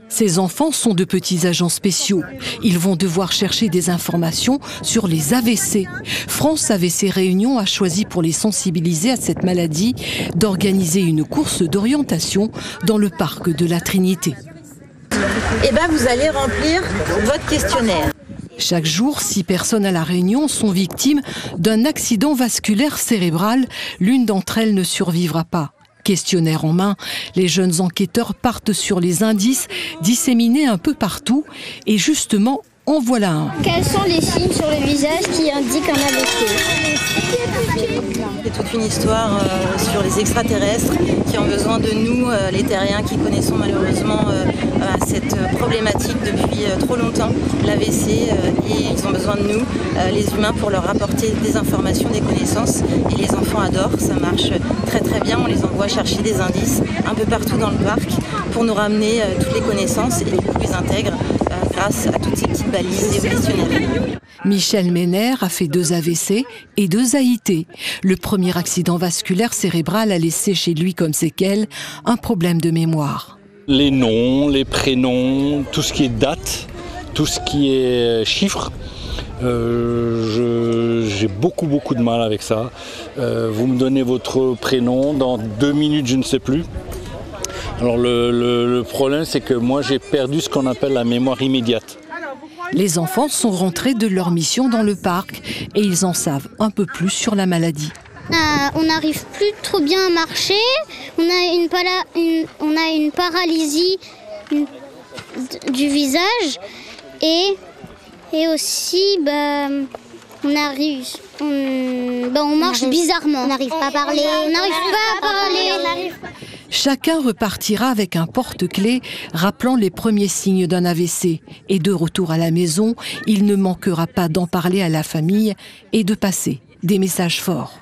Ces enfants sont de petits agents spéciaux. Ils vont devoir chercher des informations sur les AVC. France AVC Réunion a choisi, pour les sensibiliser à cette maladie, d'organiser une course d'orientation dans le parc de la Trinité. Eh bien, vous allez remplir votre questionnaire. Chaque jour, 6 personnes à La Réunion sont victimes d'un accident vasculaire cérébral. L'une d'entre elles ne survivra pas. Questionnaire en main, les jeunes enquêteurs partent sur les indices disséminés un peu partout. Et justement, en voilà un. Quels sont les signes sur le visage qui indiquent un AVC? C'est toute une histoire sur les extraterrestres qui ont besoin de nous, les terriens, qui connaissons malheureusement cette problématique depuis trop longtemps, l'AVC, et ils ont besoin de nous, les humains, pour leur apporter des informations, des connaissances. Et les enfants adorent, ça marche très très bien. On les envoie chercher des indices un peu partout dans le parc pour nous ramener toutes les connaissances, et du coup ils intègrent grâce à toutes ces petites balises et questionnaires. Michel Ménère a fait 2 AVC et 2 AIT. Le premier accident vasculaire cérébral a laissé chez lui comme séquelle un problème de mémoire. Les noms, les prénoms, tout ce qui est date, tout ce qui est chiffres, j'ai beaucoup de mal avec ça. Vous me donnez votre prénom, dans 2 minutes je ne sais plus. Alors le problème, c'est que moi j'ai perdu ce qu'on appelle la mémoire immédiate. Les enfants sont rentrés de leur mission dans le parc et ils en savent un peu plus sur la maladie. On n'arrive plus trop bien à marcher, on a une paralysie du visage et aussi on marche bizarrement. On n'arrive pas à parler, Chacun repartira avec un porte-clés rappelant les premiers signes d'un AVC. Et de retour à la maison, il ne manquera pas d'en parler à la famille et de passer des messages forts.